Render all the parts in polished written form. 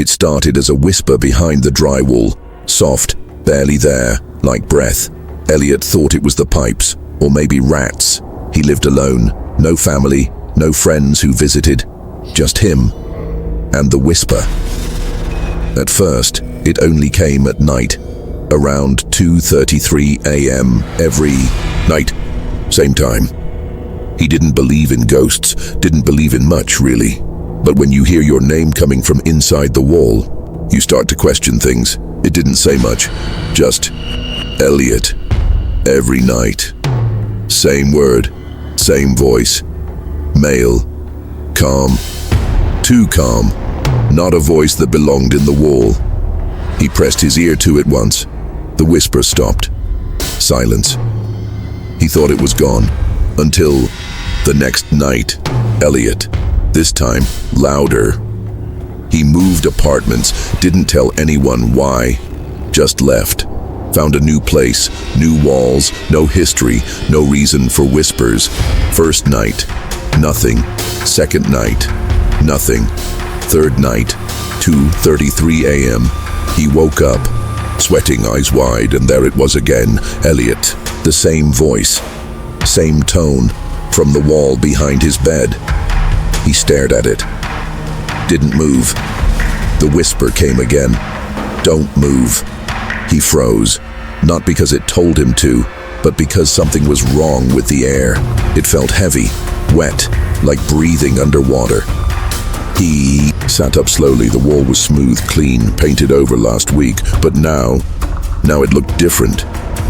It started as a whisper behind the drywall, soft, barely there, like breath. Elliot thought it was the pipes, or maybe rats. He lived alone, no family, no friends who visited, just him and the whisper. At first, it only came at night, around 2:33 a.m. every night, same time. He didn't believe in ghosts, didn't believe in much really. But when you hear your name coming from inside the wall, you start to question things. It didn't say much, just Elliot. Every night. Same word, same voice. Male. Calm. Too calm. Not a voice that belonged in the wall. He pressed his ear to it once. The whisper stopped. Silence. He thought it was gone. Until the next night. Elliot. This time, louder. He moved apartments, didn't tell anyone why. Just left. Found a new place, new walls, no history, no reason for whispers. First night, nothing. Second night, nothing. Third night, 2:33 a.m. He woke up, sweating, eyes wide, and there it was again, Elliot. The same voice, same tone, from the wall behind his bed. He stared at it. Didn't move. The whisper came again. Don't move. He froze, not because it told him to, but because something was wrong with the air. It felt heavy, wet, like breathing underwater. He sat up slowly. The wall was smooth, clean, painted over last week, but now it looked different.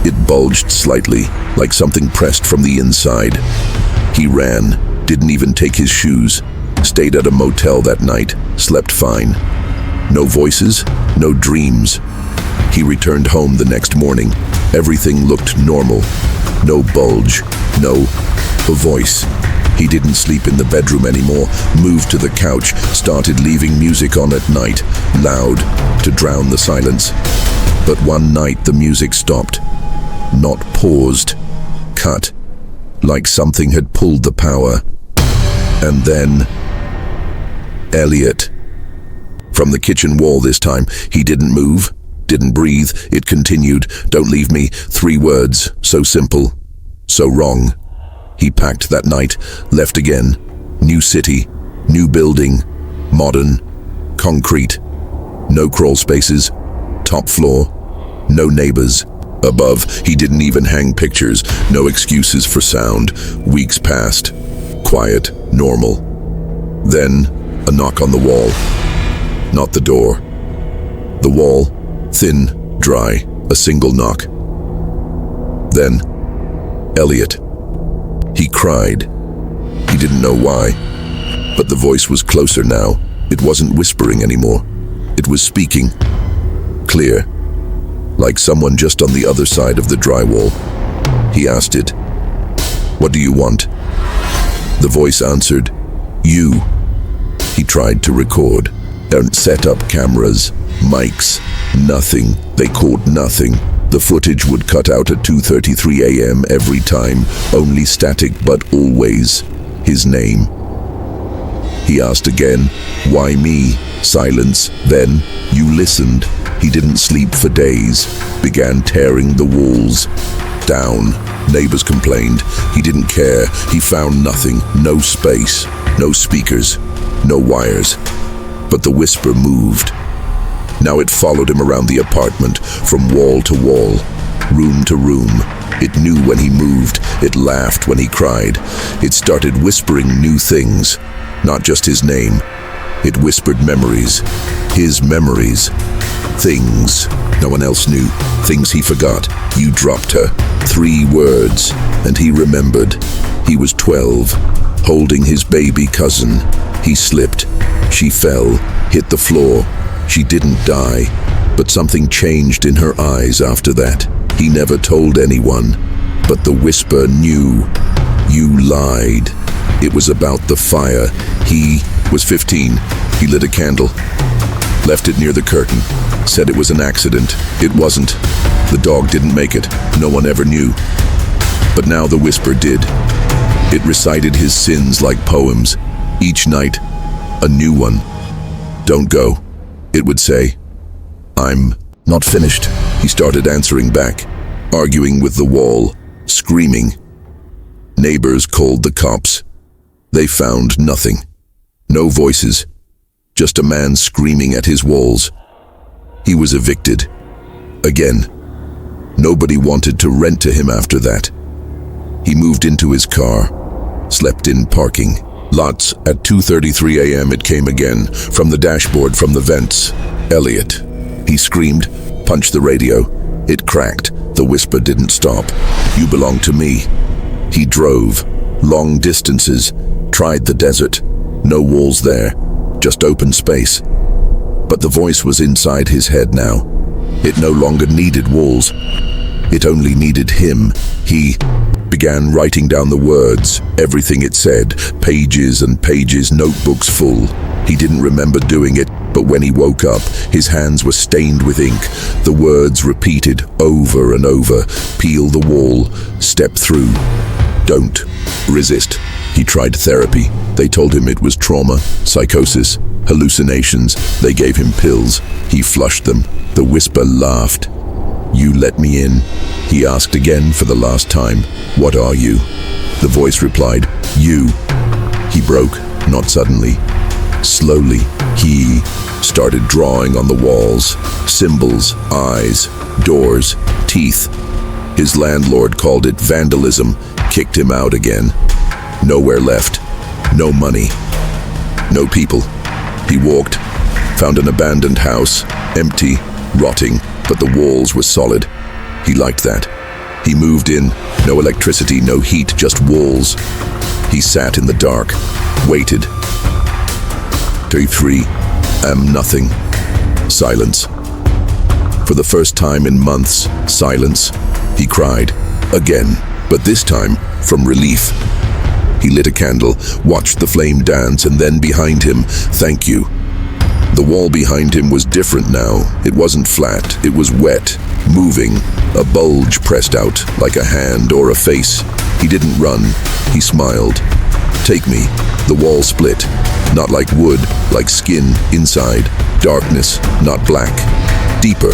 It bulged slightly, like something pressed from the inside. He ran, didn't even take his shoes, stayed at a motel that night, slept fine. No voices, no dreams. He returned home the next morning. Everything looked normal. No bulge, no voice. He didn't sleep in the bedroom anymore, moved to the couch, started leaving music on at night, loud, to drown the silence. But one night the music stopped. Not paused, cut, like something had pulled the power. And then, Elliot. From the kitchen wall this time, he didn't move, didn't breathe. It continued, don't leave me, 3 words, so simple, so wrong. He packed that night, left again. New city, new building, modern, concrete. No crawl spaces, top floor, no neighbors. Above, he didn't even hang pictures, no excuses for sound. Weeks passed, quiet, normal. Then, a knock on the wall. Not the door. The wall, thin, dry, a single knock. Then, Elliot. He cried. He didn't know why, but the voice was closer now. It wasn't whispering anymore. It was speaking. Clear. Like someone just on the other side of the drywall. He asked it, "What do you want?" The voice answered, "You." He tried to record. Don't set up cameras, mics, nothing. They caught nothing. The footage would cut out at 2:33 a.m. every time, only static but always his name. He asked again, "Why me?" Silence. Then, "You listened." He didn't sleep for days, began tearing the walls down. Neighbors complained. He didn't care. He found nothing, no space, no speakers, no wires. But the whisper moved. Now it followed him around the apartment, from wall to wall, room to room. It knew when he moved. It laughed when he cried. It started whispering new things, not just his name. It whispered memories, his memories. Things no one else knew, things he forgot. You dropped her. 3 words, and he remembered. He was 12, holding his baby cousin. He slipped. She fell, hit the floor. She didn't die, but something changed in her eyes after that. He never told anyone, but the whisper knew. You lied. It was about the fire. He was 15. He lit a candle, left it near the curtain, said it was an accident. It wasn't. The dog didn't make it. No one ever knew. But now the whisper did. It recited his sins like poems. Each night, a new one. Don't go. It would say, "I'm not finished." He started answering back, arguing with the wall, screaming. Neighbors called the cops. They found nothing. No voices, just a man screaming at his walls. He was evicted. Again. Nobody wanted to rent to him after that. He moved into his car, slept in parking lots. At 2:33 a.m. it came again, from the dashboard, from the vents. "Elliot." He screamed, punched the radio. It cracked. The whisper didn't stop. "You belong to me." He drove, long distances, tried the desert. No walls there, just open space. But the voice was inside his head now. It no longer needed walls. It only needed him. He began writing down the words, everything it said, pages and pages, notebooks full. He didn't remember doing it, but when he woke up, his hands were stained with ink. The words repeated over and over. "Peel the wall, step through, don't resist." He tried therapy. They told him it was trauma, psychosis, hallucinations. They gave him pills. He flushed them. The whisper laughed. "You let me in?" He asked again for the last time. "What are you?" The voice replied, "You." He broke, not suddenly. Slowly, he started drawing on the walls. Symbols, eyes, doors, teeth. His landlord called it vandalism, kicked him out again. Nowhere left. No money. No people. He walked, found an abandoned house, empty, rotting, but the walls were solid. He liked that. He moved in, no electricity, no heat, just walls. He sat in the dark, waited. 3 nothing. Silence. For the first time in months, silence. He cried, again, but this time from relief. He lit a candle, watched the flame dance, and then behind him, "Thank you." The wall behind him was different now. It wasn't flat, it was wet, moving, a bulge pressed out, like a hand or a face. He didn't run, he smiled. "Take me." The wall split, not like wood, like skin inside. Darkness, not black, deeper.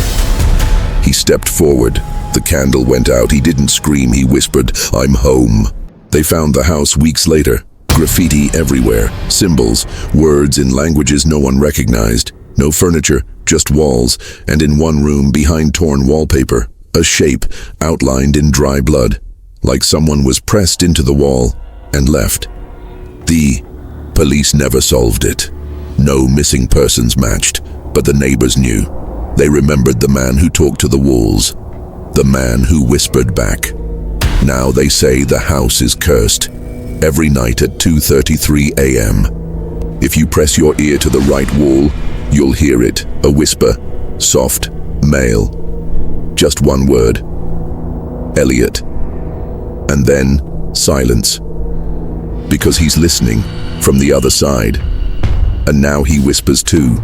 He stepped forward. The candle went out. He didn't scream, he whispered, "I'm home." They found the house weeks later. Graffiti everywhere, symbols, words in languages no one recognized. No furniture, just walls, and in one room, behind torn wallpaper, a shape outlined in dry blood, like someone was pressed into the wall and left. The police never solved it. No missing persons matched, but the neighbors knew. They remembered the man who talked to the walls, the man who whispered back. Now they say the house is cursed. Every night at 2:33 a.m. If you press your ear to the right wall, you'll hear it, a whisper, soft, male. Just one word, Elliot. And then silence. Because he's listening from the other side. And now he whispers too.